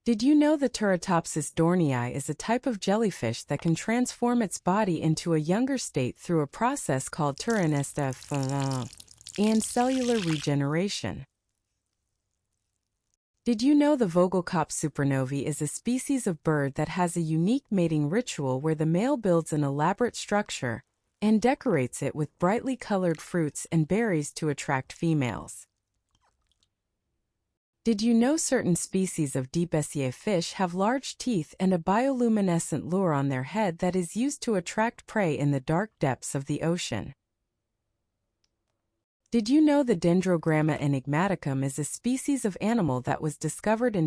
Did you know the Turritopsis dohrnii is a type of jellyfish that can transform its body into a younger state through a process called turrinestation and cellular regeneration? Did you know the Vogelkopf supernovae is a species of bird that has a unique mating ritual where the male builds an elaborate structure and decorates it with brightly colored fruits and berries to attract females? Did you know certain species of deep sea fish have large teeth and a bioluminescent lure on their head that is used to attract prey in the dark depths of the ocean? Did you know the Dendrogramma enigmaticum is a species of animal that was discovered in